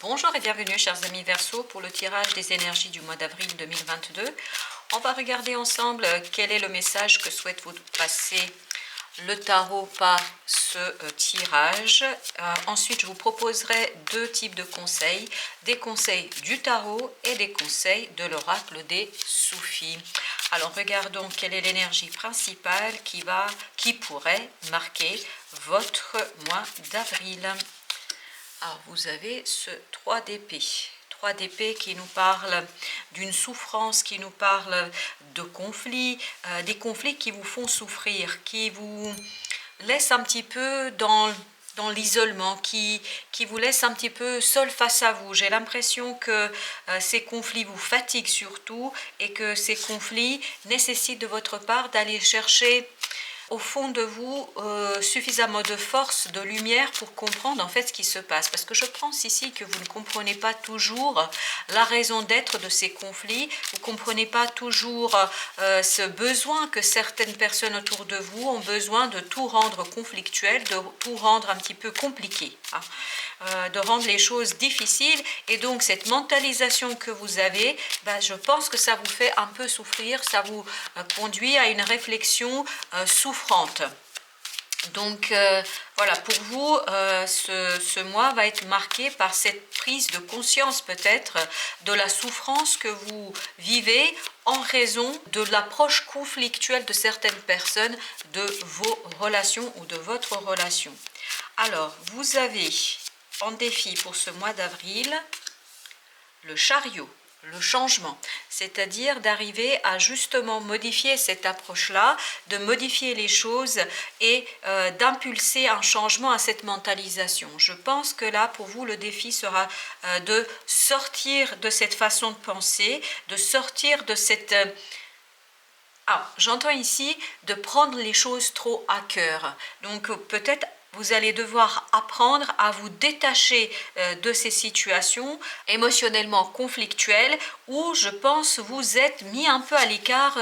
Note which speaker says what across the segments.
Speaker 1: Bonjour et bienvenue chers amis Verseau pour le tirage des énergies du mois d'avril 2022. On va regarder ensemble quel est le message que souhaite vous passer le tarot par ce tirage. Ensuite, je vous proposerai deux types de conseils, des conseils du tarot et des conseils de l'oracle des Soufis. Alors, regardons quelle est l'énergie principale qui pourrait marquer votre mois d'avril. Alors, vous avez ce 3 d'épée. 3 d'épée qui nous parle d'une souffrance, qui nous parle de conflits, des conflits qui vous font souffrir, qui vous laissent un petit peu dans l'isolement, qui vous laissent un petit peu seul face à vous. J'ai l'impression que ces conflits vous fatiguent surtout et que ces conflits nécessitent de votre part d'aller chercher au fond de vous suffisamment de force, de lumière pour comprendre en fait ce qui se passe. Parce que je pense ici que vous ne comprenez pas toujours la raison d'être de ces conflits, vous ne comprenez pas toujours ce besoin que certaines personnes autour de vous ont besoin de tout rendre conflictuel, de tout rendre un petit peu compliqué, hein, de rendre les choses difficiles. Et donc cette mentalisation que vous avez, je pense que ça vous fait un peu souffrir, ça vous conduit à une réflexion souffrante. Donc voilà, pour vous, ce mois va être marqué par cette prise de conscience peut-être de la souffrance que vous vivez en raison de l'approche conflictuelle de certaines personnes de vos relations ou de votre relation. Alors, vous avez en défi pour ce mois d'avril le chariot. Le changement, c'est-à-dire d'arriver à justement modifier cette approche-là, de modifier les choses et d'impulser un changement à cette mentalisation. Je pense que là, pour vous, le défi sera de sortir de cette façon de penser, de sortir de cette... j'entends ici de prendre les choses trop à cœur. Donc peut-être vous allez devoir apprendre à vous détacher de ces situations émotionnellement conflictuelles où je pense vous êtes mis un peu à l'écart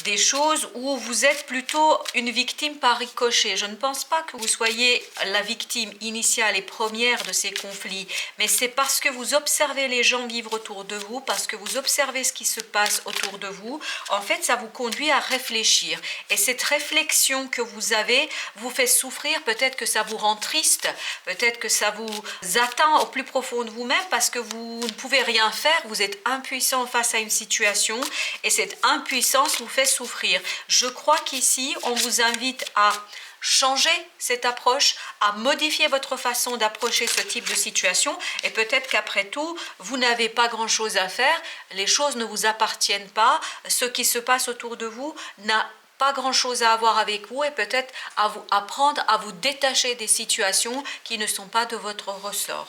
Speaker 1: des choses où vous êtes plutôt une victime par ricochet. Je ne pense pas que vous soyez la victime initiale et première de ces conflits, mais c'est parce que vous observez les gens vivre autour de vous, parce que vous observez ce qui se passe autour de vous, en fait ça vous conduit à réfléchir. Et cette réflexion que vous avez vous fait souffrir, peut-être que ça vous rend triste, peut-être que ça vous atteint au plus profond de vous-même parce que vous ne pouvez rien faire, vous êtes impuissant face à une situation et cette impuissance vous fait souffrir. Je crois qu'ici, on vous invite à changer cette approche, à modifier votre façon d'approcher ce type de situation et peut-être qu'après tout, vous n'avez pas grand-chose à faire, les choses ne vous appartiennent pas, ce qui se passe autour de vous n'a pas grand-chose à avoir avec vous et peut-être à vous apprendre à vous détacher des situations qui ne sont pas de votre ressort.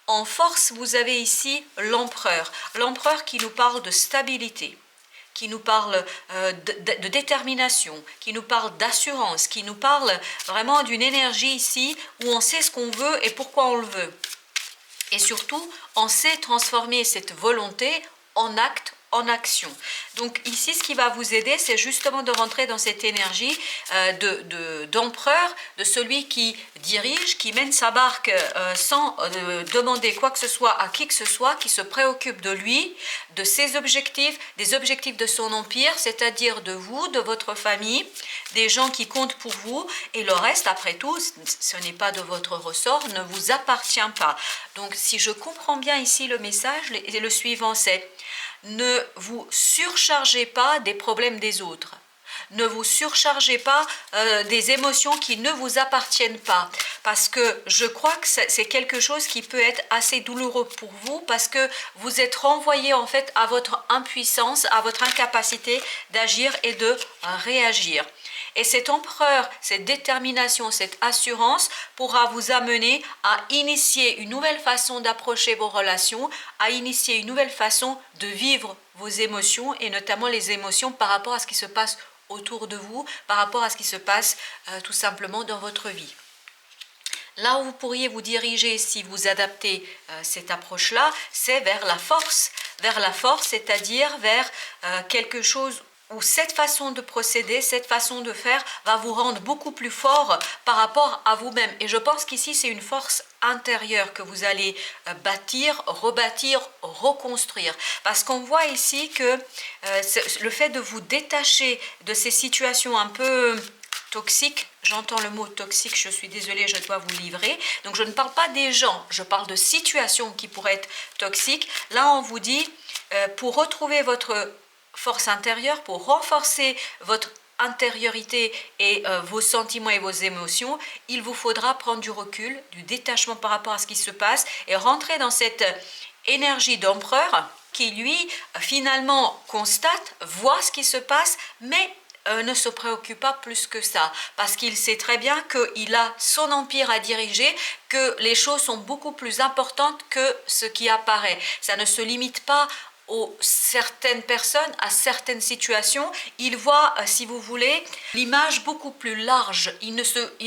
Speaker 1: En force, vous avez ici l'empereur. L'empereur qui nous parle de stabilité, qui nous parle de détermination, qui nous parle d'assurance, qui nous parle vraiment d'une énergie ici où on sait ce qu'on veut et pourquoi on le veut. Et surtout, on sait transformer cette volonté en acte, en action. Donc ici, ce qui va vous aider, c'est justement de rentrer dans cette énergie d'empereur, de celui qui dirige, qui mène sa barque sans demander quoi que ce soit à qui que ce soit, qui se préoccupe de lui, de ses objectifs, des objectifs de son empire, c'est-à-dire de vous, de votre famille, des gens qui comptent pour vous, et le reste, après tout, ce n'est pas de votre ressort, ne vous appartient pas. Donc si je comprends bien ici le message, le suivant c'est: ne vous surchargez pas des problèmes des autres. Ne vous surchargez pas des émotions qui ne vous appartiennent pas. Parce que je crois que c'est quelque chose qui peut être assez douloureux pour vous parce que vous êtes renvoyé en fait à votre impuissance, à votre incapacité d'agir et de réagir. Et cet empereur, cette détermination, cette assurance pourra vous amener à initier une nouvelle façon d'approcher vos relations, à initier une nouvelle façon de vivre vos émotions et notamment les émotions par rapport à ce qui se passe autour de vous, par rapport à ce qui se passe tout simplement dans votre vie. Là où vous pourriez vous diriger si vous adaptez cette approche-là, c'est vers la force, c'est-à-dire vers quelque chose où cette façon de procéder, cette façon de faire va vous rendre beaucoup plus fort par rapport à vous-même. Et je pense qu'ici, c'est une force intérieure que vous allez bâtir, rebâtir, reconstruire. Parce qu'on voit ici que le fait de vous détacher de ces situations un peu toxiques, j'entends le mot toxique, je suis désolée, je dois vous livrer. Donc je ne parle pas des gens, je parle de situations qui pourraient être toxiques. Là, on vous dit, pour retrouver votre force intérieure, pour renforcer votre intériorité et vos sentiments et vos émotions, il vous faudra prendre du recul, du détachement par rapport à ce qui se passe et rentrer dans cette énergie d'empereur qui lui finalement constate, voit ce qui se passe, mais ne se préoccupe pas plus que ça, parce qu'il sait très bien qu'il a son empire à diriger, que les choses sont beaucoup plus importantes que ce qui apparaît. Ça ne se limite pas aux certaines personnes, à certaines situations. Il voit, si vous voulez, l'image beaucoup plus large. Il ne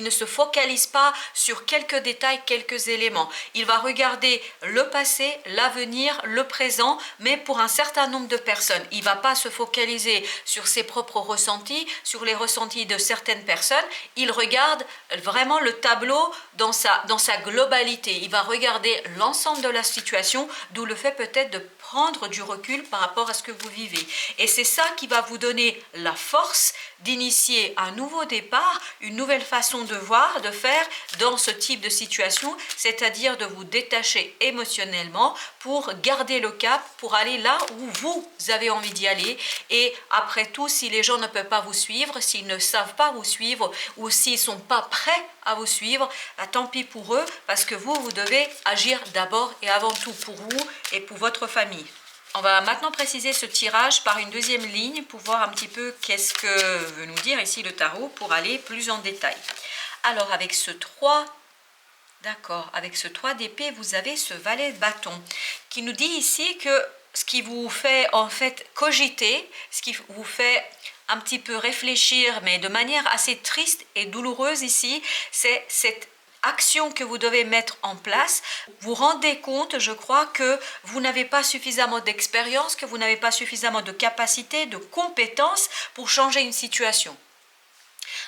Speaker 1: se focalise pas sur quelques détails, quelques éléments. Il va regarder le passé, l'avenir, le présent, mais pour un certain nombre de personnes. Il ne va pas se focaliser sur ses propres ressentis, sur les ressentis de certaines personnes. Il regarde vraiment le tableau dans sa globalité. Il va regarder l'ensemble de la situation, d'où le fait peut-être de prendre du recul par rapport à ce que vous vivez. Et c'est ça qui va vous donner la force d'initier un nouveau départ, une nouvelle façon de voir, de faire dans ce type de situation, c'est-à-dire de vous détacher émotionnellement pour garder le cap, pour aller là où vous avez envie d'y aller. Et après tout, si les gens ne peuvent pas vous suivre, s'ils ne savent pas vous suivre ou s'ils ne sont pas prêts à vous suivre, bah, tant pis pour eux, parce que vous devez agir d'abord et avant tout pour vous et pour votre famille. On va maintenant préciser ce tirage par une deuxième ligne pour voir un petit peu qu'est-ce que veut nous dire ici le tarot pour aller plus en détail. Alors avec ce 3, d'accord, avec ce 3 d'épée, vous avez ce valet de bâton qui nous dit ici que ce qui vous fait en fait cogiter, ce qui vous fait un petit peu réfléchir, mais de manière assez triste et douloureuse ici, c'est cette action que vous devez mettre en place. Vous rendez compte, je crois, que vous n'avez pas suffisamment d'expérience, que vous n'avez pas suffisamment de capacité, de compétences pour changer une situation.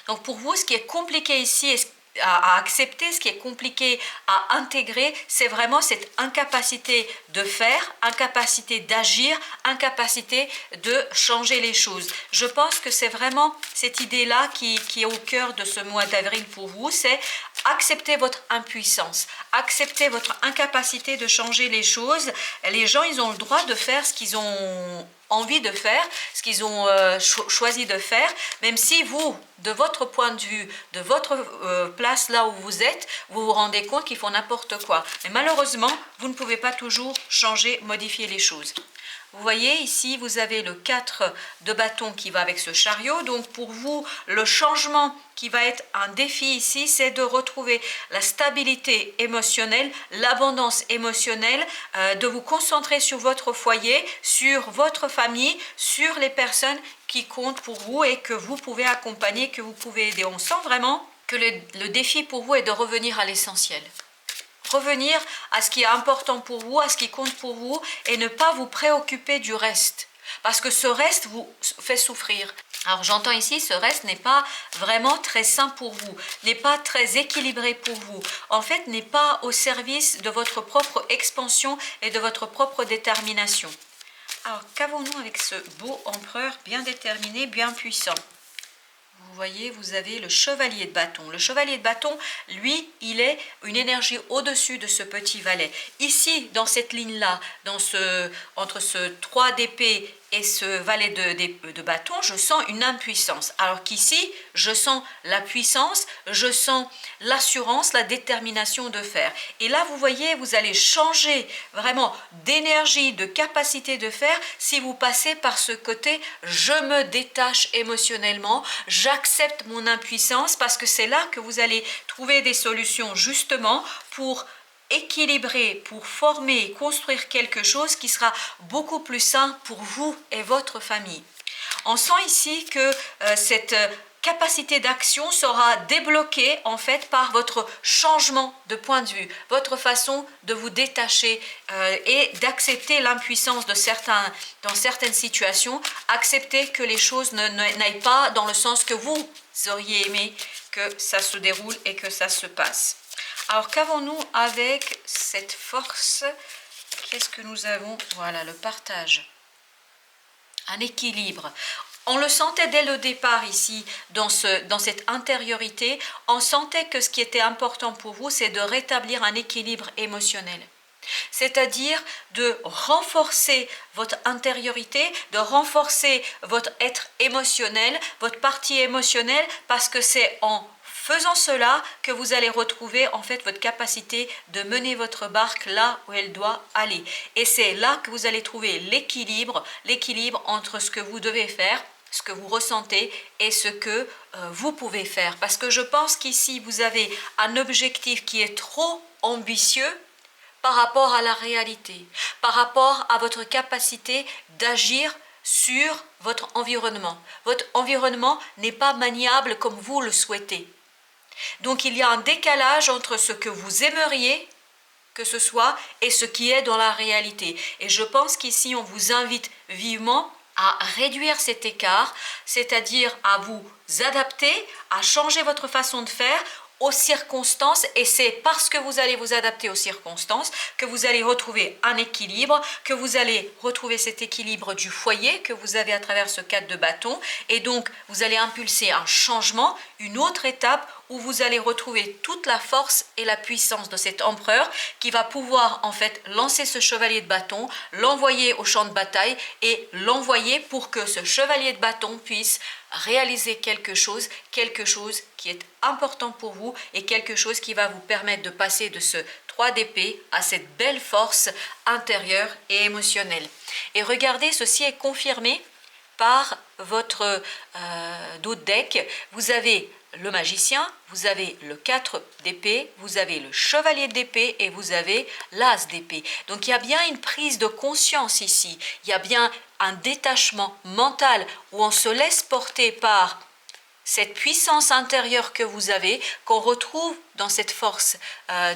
Speaker 1: Donc pour vous, ce qui est compliqué ici à accepter, ce qui est compliqué à intégrer, c'est vraiment cette incapacité de faire, incapacité d'agir, incapacité de changer les choses. Je pense que c'est vraiment cette idée-là qui est au cœur de ce mois d'avril pour vous, c'est accepter votre impuissance, accepter votre incapacité de changer les choses. Les gens, ils ont le droit de faire ce qu'ils ont envie de faire, ce qu'ils ont choisi de faire, même si vous, de votre point de vue, de votre place là où vous êtes, vous vous rendez compte qu'ils font n'importe quoi. Mais malheureusement, vous ne pouvez pas toujours changer, modifier les choses. Vous voyez ici, vous avez le 4 de bâton qui va avec ce chariot. Donc pour vous, le changement qui va être un défi ici, c'est de retrouver la stabilité émotionnelle, l'abondance émotionnelle, de vous concentrer sur votre foyer, sur votre famille, sur les personnes qui comptent pour vous et que vous pouvez accompagner, que vous pouvez aider. On sent vraiment que le défi pour vous est de revenir à l'essentiel. Revenir à ce qui est important pour vous, à ce qui compte pour vous et ne pas vous préoccuper du reste. Parce que ce reste vous fait souffrir. Alors j'entends ici, ce reste n'est pas vraiment très sain pour vous, n'est pas très équilibré pour vous. En fait, n'est pas au service de votre propre expansion et de votre propre détermination. Alors qu'avons-nous avec ce beau empereur bien déterminé, bien puissant ? Vous voyez, vous avez le chevalier de bâton. Le chevalier de bâton, lui, il est une énergie au-dessus de ce petit valet. Ici, dans cette ligne-là, entre ce 3 d'épée et ce valet de bâton, je sens une impuissance. Alors qu'ici, je sens la puissance, je sens l'assurance, la détermination de faire. Et là, vous voyez, vous allez changer vraiment d'énergie, de capacité de faire si vous passez par ce côté « je me détache émotionnellement », j'accepte mon impuissance parce que c'est là que vous allez trouver des solutions justement pour équilibrer, pour former et construire quelque chose qui sera beaucoup plus sain pour vous et votre famille. On sent ici que cette capacité d'action sera débloquée en fait par votre changement de point de vue, votre façon de vous détacher et d'accepter l'impuissance de dans certaines situations, accepter que les choses n'aillent pas dans le sens que vous auriez aimé que ça se déroule et que ça se passe. Alors qu'avons-nous avec cette force? Qu'est-ce que nous avons? Voilà, le partage. Un équilibre. On le sentait dès le départ ici, dans cette intériorité, on sentait que ce qui était important pour vous, c'est de rétablir un équilibre émotionnel. C'est-à-dire de renforcer votre intériorité, de renforcer votre être émotionnel, votre partie émotionnelle, parce que c'est en faisant cela que vous allez retrouver en fait votre capacité de mener votre barque là où elle doit aller. Et c'est là que vous allez trouver l'équilibre entre ce que vous devez faire, ce que vous ressentez et ce que vous pouvez faire. Parce que je pense qu'ici, vous avez un objectif qui est trop ambitieux par rapport à la réalité, par rapport à votre capacité d'agir sur votre environnement. Votre environnement n'est pas maniable comme vous le souhaitez. Donc il y a un décalage entre ce que vous aimeriez que ce soit et ce qui est dans la réalité. Et je pense qu'ici on vous invite vivement à réduire cet écart, c'est-à-dire à vous adapter, à changer votre façon de faire aux circonstances, et c'est parce que vous allez vous adapter aux circonstances que vous allez retrouver un équilibre, que vous allez retrouver cet équilibre du foyer que vous avez à travers ce 4 de bâton, et donc vous allez impulser un changement, une autre étape où vous allez retrouver toute la force et la puissance de cet empereur qui va pouvoir en fait lancer ce chevalier de bâton, l'envoyer au champ de bataille et l'envoyer pour que ce chevalier de bâton puisse réaliser quelque chose qui est important pour vous et quelque chose qui va vous permettre de passer de ce 3 d'épée à cette belle force intérieure et émotionnelle. Et regardez, ceci est confirmé par votre dos de deck. Vous avez le magicien, vous avez le 4 d'épée, vous avez le chevalier d'épée et vous avez l'as d'épée. Donc il y a bien une prise de conscience ici, il y a bien un détachement mental où on se laisse porter par cette puissance intérieure que vous avez, qu'on retrouve dans cette force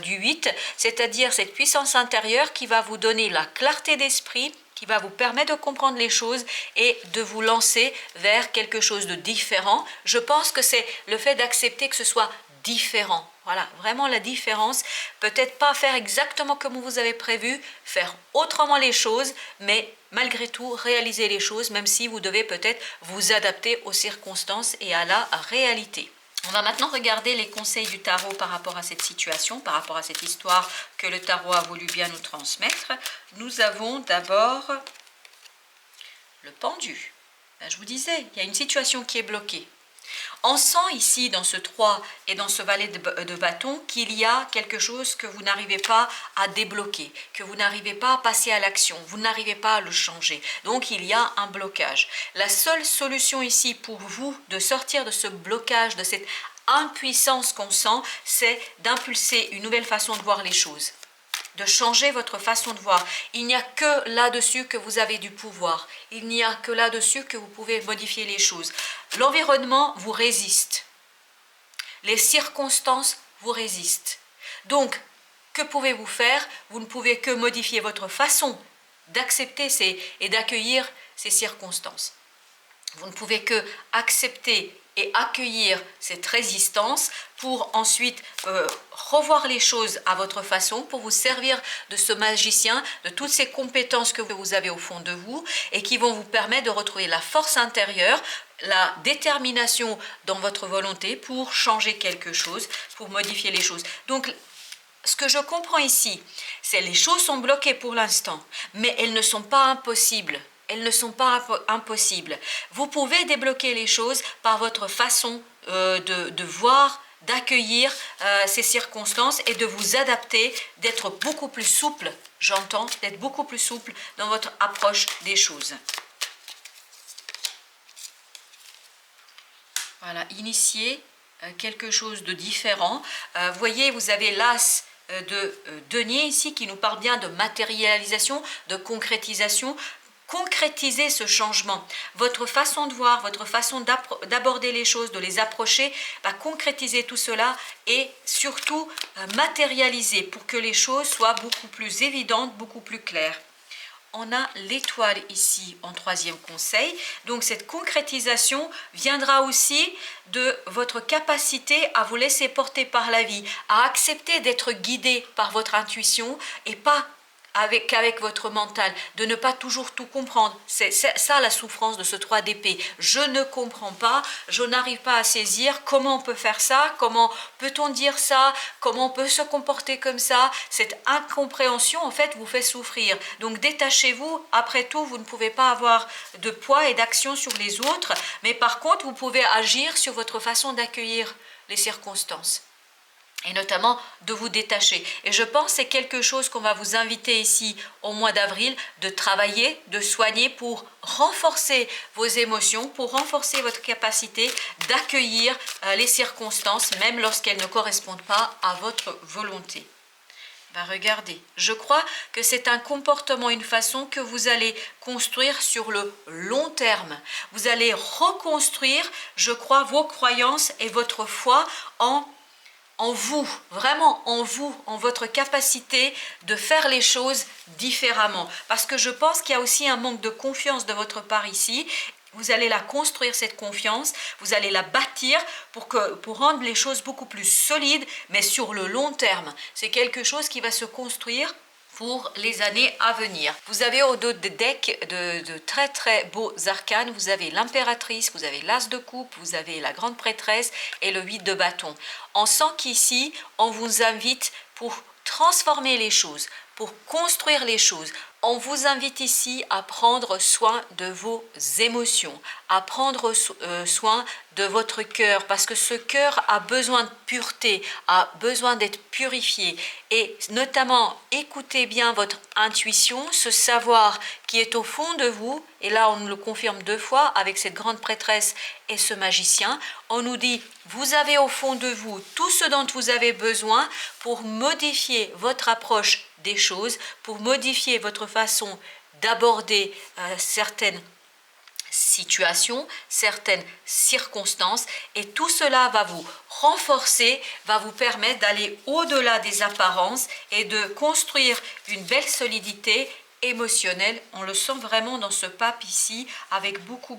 Speaker 1: du 8, c'est-à-dire cette puissance intérieure qui va vous donner la clarté d'esprit, qui va vous permettre de comprendre les choses et de vous lancer vers quelque chose de différent. Je pense que c'est le fait d'accepter que ce soit différent. Voilà, vraiment la différence. Peut-être pas faire exactement comme vous avez prévu, faire autrement les choses, mais malgré tout réaliser les choses, même si vous devez peut-être vous adapter aux circonstances et à la réalité. On va maintenant regarder les conseils du tarot par rapport à cette situation, par rapport à cette histoire que le tarot a voulu bien nous transmettre. Nous avons d'abord le pendu. Ben, je vous disais, il y a une situation qui est bloquée. On sent ici dans ce 3 et dans ce valet de bâton qu'il y a quelque chose que vous n'arrivez pas à débloquer, que vous n'arrivez pas à passer à l'action, vous n'arrivez pas à le changer. Donc il y a un blocage. La seule solution ici pour vous de sortir de ce blocage, de cette impuissance qu'on sent, c'est d'impulser une nouvelle façon de voir les choses, de changer votre façon de voir. Il n'y a que là-dessus que vous avez du pouvoir. Il n'y a que là-dessus que vous pouvez modifier les choses. L'environnement vous résiste. Les circonstances vous résistent. Donc, que pouvez-vous faire? Vous ne pouvez que modifier votre façon d'accepter et d'accueillir ces circonstances. Vous ne pouvez que accepter et accueillir cette résistance pour ensuite revoir les choses à votre façon, pour vous servir de ce magicien, de toutes ces compétences que vous avez au fond de vous et qui vont vous permettre de retrouver la force intérieure, la détermination dans votre volonté pour changer quelque chose, pour modifier les choses. Donc, ce que je comprends ici, c'est que les choses sont bloquées pour l'instant, mais elles ne sont pas impossibles. Elles ne sont pas impossibles. Vous pouvez débloquer les choses par votre façon de voir, d'accueillir ces circonstances et de vous adapter, d'être beaucoup plus souple, j'entends, d'être beaucoup plus souple dans votre approche des choses. Voilà, initier quelque chose de différent. Vous voyez, vous avez l'as de denier ici qui nous parle bien de matérialisation, de concrétisation. concrétiser ce changement. Votre façon de voir, votre façon d'aborder les choses, de les approcher, concrétiser tout cela et surtout matérialiser pour que les choses soient beaucoup plus évidentes, beaucoup plus claires. On a l'étoile ici en troisième conseil. Donc cette concrétisation viendra aussi de votre capacité à vous laisser porter par la vie, à accepter d'être guidé par votre intuition et pas avec votre mental, de ne pas toujours tout comprendre. C'est ça la souffrance de ce 3 d'épée. Je ne comprends pas, je n'arrive pas à saisir comment on peut faire ça, comment peut-on dire ça, comment on peut se comporter comme ça. Cette incompréhension, en fait, vous fait souffrir. Donc détachez-vous. Après tout, vous ne pouvez pas avoir de poids et d'action sur les autres, mais par contre, vous pouvez agir sur votre façon d'accueillir les circonstances. Et notamment de vous détacher. Et je pense que c'est quelque chose qu'on va vous inviter ici au mois d'avril, de travailler, de soigner pour renforcer vos émotions, pour renforcer votre capacité d'accueillir les circonstances, même lorsqu'elles ne correspondent pas à votre volonté. Regardez, je crois que c'est un comportement, une façon que vous allez construire sur le long terme. Vous allez reconstruire, je crois, vos croyances et votre foi en vous, vraiment en vous, en votre capacité de faire les choses différemment. Parce que je pense qu'il y a aussi un manque de confiance de votre part ici. Vous allez la construire, cette confiance, vous allez la bâtir pour rendre les choses beaucoup plus solides, mais sur le long terme. C'est quelque chose qui va se construire pour les années à venir. Vous avez au dos des decks de très très beaux arcanes. Vous avez l'impératrice, vous avez l'as de coupe, vous avez la grande prêtresse et le 8 de bâton. On sent qu'ici, on vous invite pour transformer les choses, pour construire les choses. On vous invite ici à prendre soin de vos émotions, à prendre soin de votre cœur, parce que ce cœur a besoin de pureté, a besoin d'être purifié. Et notamment, écoutez bien votre intuition, ce savoir qui est au fond de vous, et là on le confirme 2 fois avec cette grande prêtresse et ce magicien. On nous dit, vous avez au fond de vous tout ce dont vous avez besoin pour modifier votre approche des choses, pour modifier votre façon d'aborder certaines situations, certaines circonstances, et tout cela va vous renforcer, va vous permettre d'aller au-delà des apparences et de construire une belle solidité émotionnelle. On le sent vraiment dans ce pape ici avec beaucoup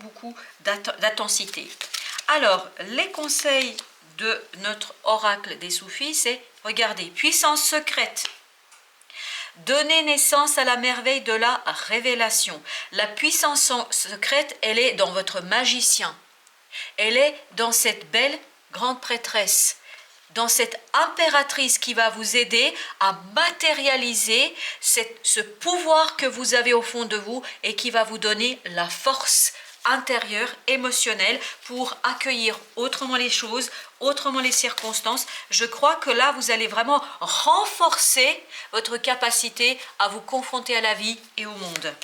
Speaker 1: d'intensité. Alors, les conseils de notre oracle des soufis, c'est, regardez, puissance secrète. Donnez naissance à la merveille de la révélation. La puissance secrète, elle est dans votre magicien. Elle est dans cette belle grande prêtresse, dans cette impératrice qui va vous aider à matérialiser ce pouvoir que vous avez au fond de vous et qui va vous donner la force intérieure, émotionnelle, pour accueillir autrement les choses, autrement les circonstances. Je crois que là, vous allez vraiment renforcer votre capacité à vous confronter à la vie et au monde.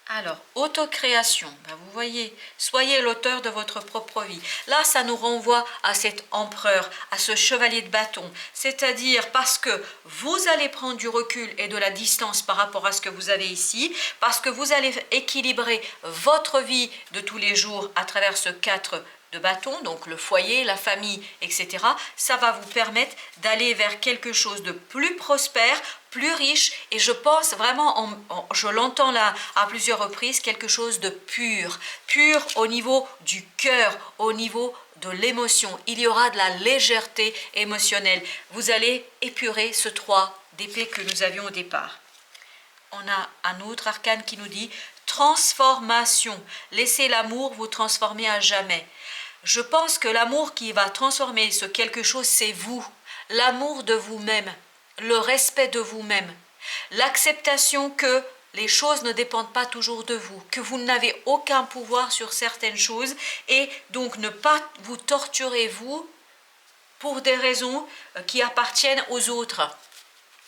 Speaker 1: Alors, autocréation, vous voyez, soyez l'auteur de votre propre vie. Là, ça nous renvoie à cet empereur, à ce chevalier de bâton. C'est-à-dire parce que vous allez prendre du recul et de la distance par rapport à ce que vous avez ici, parce que vous allez équilibrer votre vie de tous les jours à travers ce 4 de bâton, donc le foyer, la famille, etc. Ça va vous permettre d'aller vers quelque chose de plus prospère, plus riche, et je pense vraiment, je l'entends là à plusieurs reprises, quelque chose de pur, pur au niveau du cœur, au niveau de l'émotion. Il y aura de la légèreté émotionnelle. Vous allez épurer ce 3 d'épée que nous avions au départ. On a un autre arcane qui nous dit transformation. Laissez l'amour vous transformer à jamais. Je pense que l'amour qui va transformer ce quelque chose, c'est vous. L'amour de vous-même, le respect de vous-même, l'acceptation que les choses ne dépendent pas toujours de vous, que vous n'avez aucun pouvoir sur certaines choses, et donc ne pas vous torturer vous pour des raisons qui appartiennent aux autres.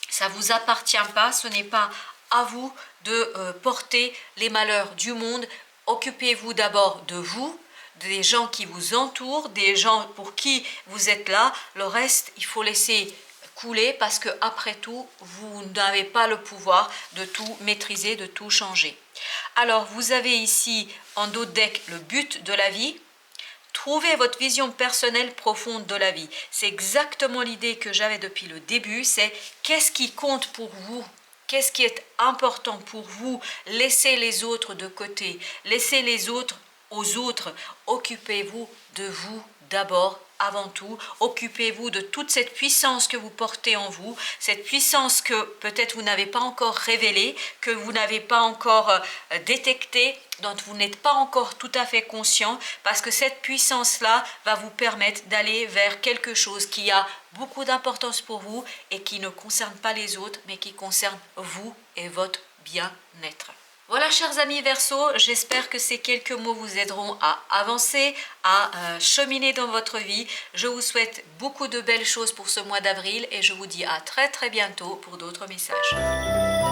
Speaker 1: Ça ne vous appartient pas, ce n'est pas à vous de porter les malheurs du monde. Occupez-vous d'abord de vous, des gens qui vous entourent, des gens pour qui vous êtes là. Le reste, il faut laisser couler parce que après tout, vous n'avez pas le pouvoir de tout maîtriser, de tout changer. Alors, vous avez ici en dos de deck le but de la vie. Trouvez votre vision personnelle profonde de la vie. C'est exactement l'idée que j'avais depuis le début, c'est qu'est-ce qui compte pour vous? Qu'est-ce qui est important pour vous? Laissez les autres de côté. Laissez les autres aux autres. Occupez-vous de vous d'abord, avant tout. Occupez-vous de toute cette puissance que vous portez en vous, cette puissance que peut-être vous n'avez pas encore révélée, que vous n'avez pas encore détectée, dont vous n'êtes pas encore tout à fait conscient, parce que cette puissance-là va vous permettre d'aller vers quelque chose qui a beaucoup d'importance pour vous et qui ne concerne pas les autres, mais qui concerne vous et votre bien-être. Voilà, chers amis Verseau, j'espère que ces quelques mots vous aideront à avancer, à cheminer dans votre vie. Je vous souhaite beaucoup de belles choses pour ce mois d'avril et je vous dis à très bientôt pour d'autres messages.